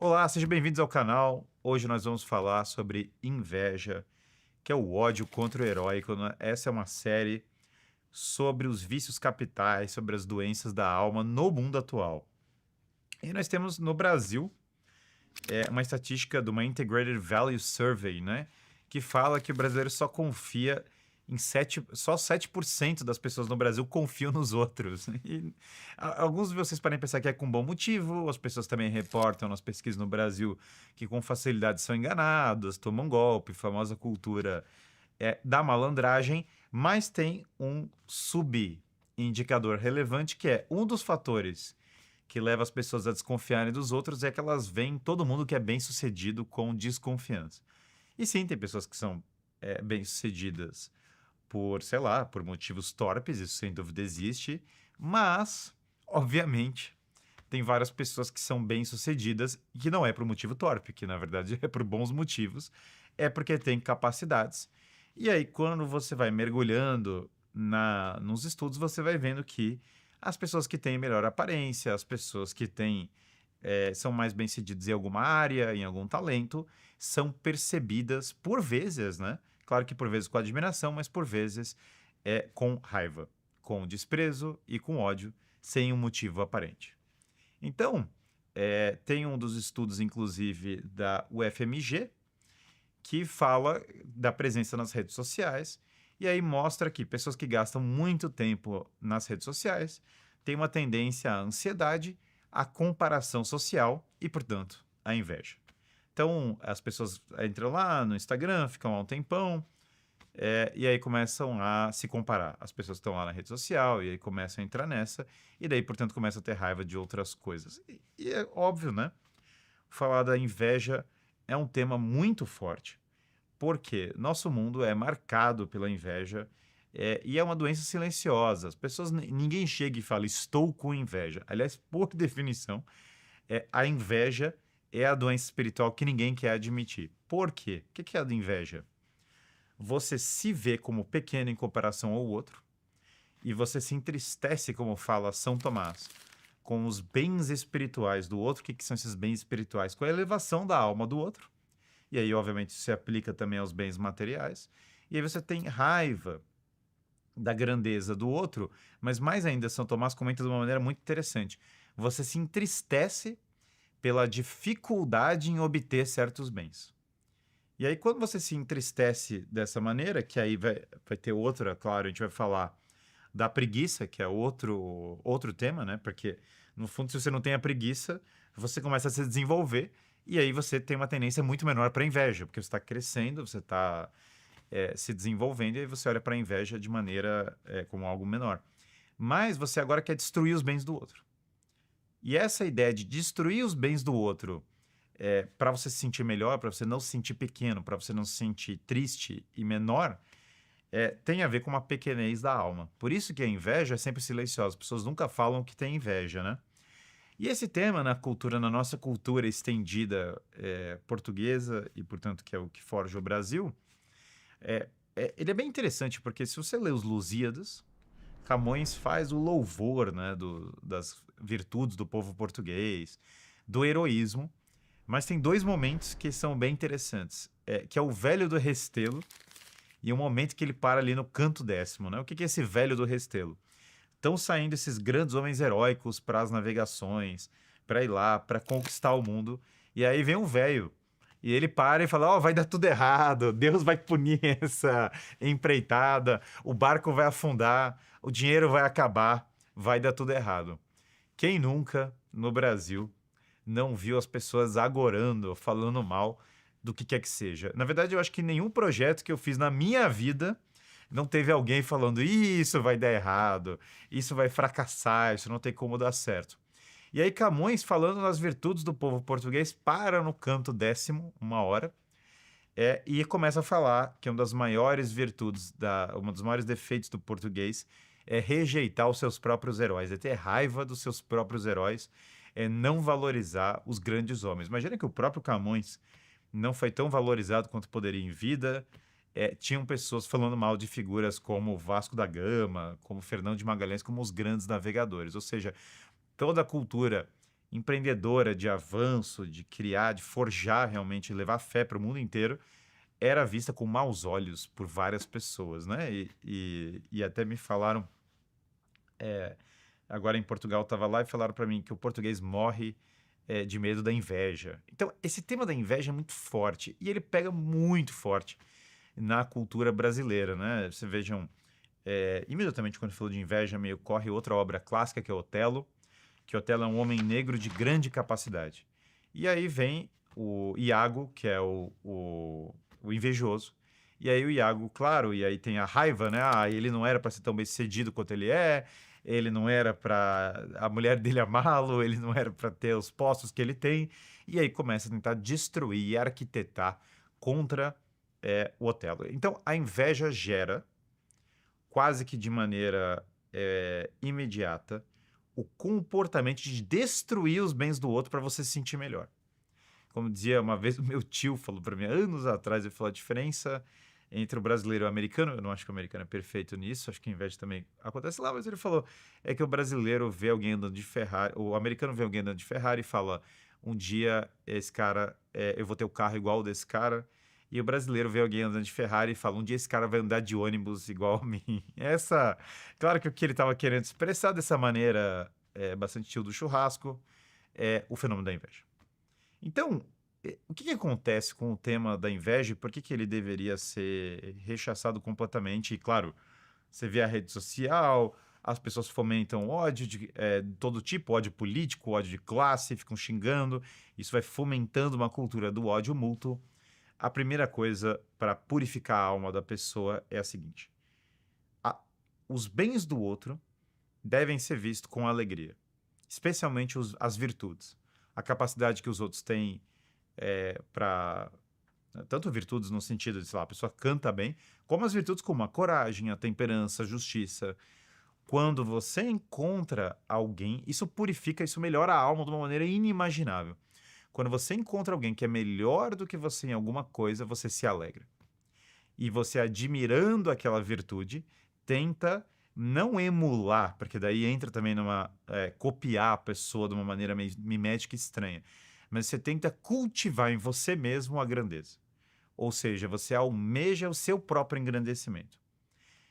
Olá, sejam bem-vindos ao canal. Hoje nós vamos falar sobre inveja, que é o ódio contra o heróico, né? Essa é uma série sobre os vícios capitais, sobre as doenças da alma no mundo atual. E nós temos no Brasil uma estatística de uma Integrated Value Survey, né? Que fala que o brasileiro só confia em 7, só 7% das pessoas no Brasil confiam nos outros. E alguns de vocês podem pensar que é com bom motivo, as pessoas também reportam nas pesquisas no Brasil que com facilidade são enganadas, tomam golpe, famosa cultura da malandragem, mas tem um subindicador relevante que é um dos fatores que leva as pessoas a desconfiarem dos outros é que elas veem todo mundo que é bem-sucedido com desconfiança. E sim, tem pessoas que são bem-sucedidas por, sei lá, por motivos torpes, isso sem dúvida existe, mas, obviamente, tem várias pessoas que são bem-sucedidas e que não é por motivo torpe, que na verdade é por bons motivos, é porque tem capacidades. E aí, quando você vai mergulhando nos estudos, você vai vendo que as pessoas que têm melhor aparência, as pessoas que têm são mais bem-sucedidas em alguma área, em algum talento, são percebidas por vezes, né? Claro que por vezes com admiração, mas por vezes com raiva, com desprezo e com ódio, sem um motivo aparente. Então, tem um dos estudos, inclusive, da UFMG, que fala da presença nas redes sociais, e aí mostra que pessoas que gastam muito tempo nas redes sociais têm uma tendência à ansiedade, à comparação social e, portanto, à inveja. Então, as pessoas entram lá no Instagram, ficam lá um tempão, e aí começam a se comparar. As pessoas estão lá na rede social e aí começam a entrar nessa, e daí, portanto, começam a ter raiva de outras coisas. E é óbvio, né? Falar da inveja é um tema muito forte, porque nosso mundo é marcado pela inveja e é uma doença silenciosa. As pessoas, ninguém chega e fala, estou com inveja. Aliás, por definição, a inveja é a doença espiritual que ninguém quer admitir. Por quê? O que é a inveja? Você se vê como pequeno em comparação ao outro e você se entristece, como fala São Tomás, com os bens espirituais do outro. O que são esses bens espirituais? Com a elevação da alma do outro. E aí, obviamente, isso se aplica também aos bens materiais. E aí você tem raiva da grandeza do outro, mas mais ainda, São Tomás comenta de uma maneira muito interessante. Você se entristece pela dificuldade em obter certos bens. E aí, quando você se entristece dessa maneira, que aí vai ter outra, claro, a gente vai falar da preguiça, que é outro tema, né? Porque, no fundo, se você não tem a preguiça, você começa a se desenvolver e aí você tem uma tendência muito menor para inveja, porque você está crescendo, você está se desenvolvendo e aí você olha para a inveja de maneira como algo menor. Mas você agora quer destruir os bens do outro. E essa ideia de destruir os bens do outro para você se sentir melhor, para você não se sentir pequeno, para você não se sentir triste e menor, tem a ver com uma pequenez da alma. Por isso que a inveja é sempre silenciosa. As pessoas nunca falam que tem inveja, né? E esse tema na nossa cultura estendida portuguesa, e portanto que é o que forja o Brasil, ele é bem interessante, porque se você lê os Lusíadas, Camões faz o louvor, né, das virtudes do povo português, do heroísmo, mas tem dois momentos que são bem interessantes, que é o velho do Restelo e o momento que ele para ali no canto décimo, né? O que é esse velho do Restelo? Estão saindo esses grandes homens heróicos para as navegações, para ir lá, para conquistar o mundo. E aí vem um velho. E ele para e fala: Ó, vai dar tudo errado, Deus vai punir essa empreitada, o barco vai afundar, o dinheiro vai acabar, vai dar tudo errado. Quem nunca, no Brasil, não viu as pessoas agorando, falando mal do que quer que seja? Na verdade, eu acho que nenhum projeto que eu fiz na minha vida não teve alguém falando isso vai dar errado, isso vai fracassar, isso não tem como dar certo. E aí Camões, falando nas virtudes do povo português, para no canto décimo, uma hora, e começa a falar que uma das maiores virtudes, um dos maiores defeitos do português é rejeitar os seus próprios heróis, é ter raiva dos seus próprios heróis, é não valorizar os grandes homens. Imagina que o próprio Camões não foi tão valorizado quanto poderia em vida. Tinham pessoas falando mal de figuras como Vasco da Gama, como Fernão de Magalhães, como os grandes navegadores. Ou seja, toda a cultura empreendedora, de avanço, de criar, de forjar realmente, levar fé para o mundo inteiro, era vista com maus olhos por várias pessoas, né? E até me falaram, agora em Portugal, estava lá e falaram para mim que o português morre de medo da inveja. Então, esse tema da inveja é muito forte e ele pega muito forte na cultura brasileira, né? Você vejam, imediatamente quando falou de inveja, me ocorre outra obra clássica que é Otelo, que Otelo é um homem negro de grande capacidade. E aí vem o Iago, que é o invejoso. E aí o Iago, claro, e aí tem a raiva, né? Ah, ele não era para ser tão bem sucedido quanto ele é, ele não era para a mulher dele amá-lo, ele não era para ter os postos que ele tem. E aí começa a tentar destruir e arquitetar contra o Otelo. Então a inveja gera, quase que de maneira imediata, o comportamento de destruir os bens do outro para você se sentir melhor. Como dizia uma vez o meu tio, falou para mim anos atrás, ele falou a diferença entre o brasileiro e o americano, eu não acho que o americano é perfeito nisso, acho que a inveja também acontece lá, mas ele falou, é que o brasileiro vê alguém andando de Ferrari, o americano vê alguém andando de Ferrari e fala, um dia esse cara, eu vou ter o carro igual o desse cara, e o brasileiro vê alguém andando de Ferrari e fala, um dia esse cara vai andar de ônibus igual a mim. Claro que o que ele estava querendo expressar dessa maneira, bastante estilo do churrasco, é o fenômeno da inveja. Então, o que acontece com o tema da inveja e por que ele deveria ser rechaçado completamente? E, claro, você vê a rede social, as pessoas fomentam ódio de todo tipo, ódio político, ódio de classe, ficam xingando. Isso vai fomentando uma cultura do ódio mútuo. A primeira coisa para purificar a alma da pessoa é a seguinte: os bens do outro devem ser vistos com alegria, especialmente as virtudes. A capacidade que os outros têm para tanto virtudes no sentido de, sei lá, a pessoa canta bem, como as virtudes como a coragem, a temperança, a justiça. Quando você encontra alguém, isso purifica, isso melhora a alma de uma maneira inimaginável. Quando você encontra alguém que é melhor do que você em alguma coisa, você se alegra. E você, admirando aquela virtude, tenta não emular, porque daí entra também numa copiar a pessoa de uma maneira meio mimética e estranha, mas você tenta cultivar em você mesmo a grandeza. Ou seja, você almeja o seu próprio engrandecimento.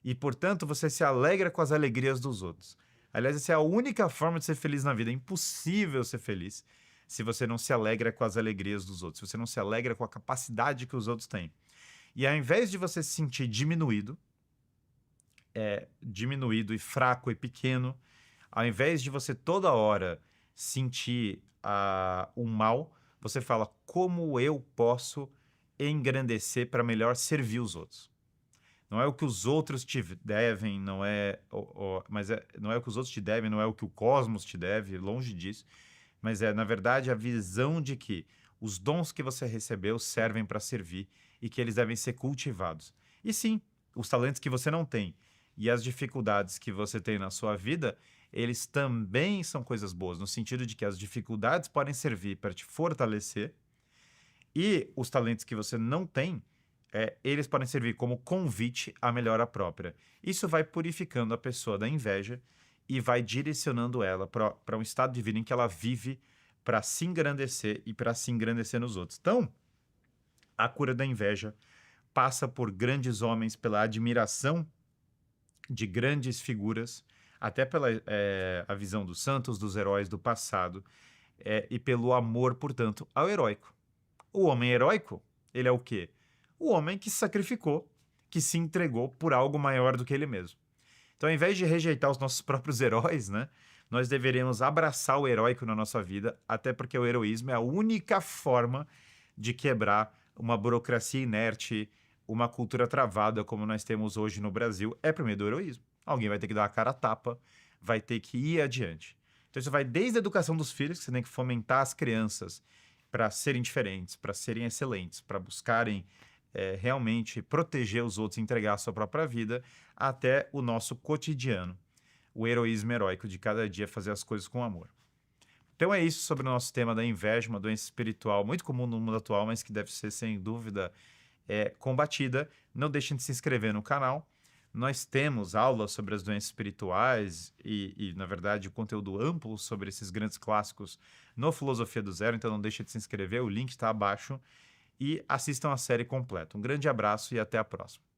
E, portanto, você se alegra com as alegrias dos outros. Aliás, essa é a única forma de ser feliz na vida. É impossível ser feliz se você não se alegra com as alegrias dos outros, se você não se alegra com a capacidade que os outros têm. E ao invés de você se sentir diminuído e fraco e pequeno, ao invés de você toda hora sentir o mal, você fala como eu posso engrandecer para melhor servir os outros. Não é o que os outros te devem, não é o que os outros te devem, não é o que o cosmos te deve, longe disso, mas na verdade, a visão de que os dons que você recebeu servem para servir e que eles devem ser cultivados. E sim, os talentos que você não tem e as dificuldades que você tem na sua vida, eles também são coisas boas, no sentido de que as dificuldades podem servir para te fortalecer e os talentos que você não tem, eles podem servir como convite à melhora própria. Isso vai purificando a pessoa da inveja e vai direcionando ela para um estado de vida em que ela vive para se engrandecer e para se engrandecer nos outros. Então, a cura da inveja passa por grandes homens, pela admiração de grandes figuras, até pela a visão dos santos, dos heróis do passado, e pelo amor, portanto, ao heróico. O homem heróico, ele é o quê? O homem que se sacrificou, que se entregou por algo maior do que ele mesmo. Então, ao invés de rejeitar os nossos próprios heróis, né, nós deveríamos abraçar o heróico na nossa vida, até porque o heroísmo é a única forma de quebrar uma burocracia inerte, uma cultura travada como nós temos hoje no Brasil, é por meio do heroísmo. Alguém vai ter que dar a cara a tapa, vai ter que ir adiante. Então, isso vai desde a educação dos filhos, que você tem que fomentar as crianças para serem diferentes, para serem excelentes, para buscarem realmente proteger os outros e entregar a sua própria vida, até o nosso cotidiano. O heroísmo heróico de cada dia fazer as coisas com amor. Então é isso sobre o nosso tema da inveja, uma doença espiritual muito comum no mundo atual, mas que deve ser, sem dúvida, combatida. Não deixem de se inscrever no canal, Nós temos aulas sobre as doenças espirituais na verdade, conteúdo amplo sobre esses grandes clássicos no Filosofia do Zero, então não deixe de se inscrever, o link está abaixo e assistam a série completa. Um grande abraço e até a próxima.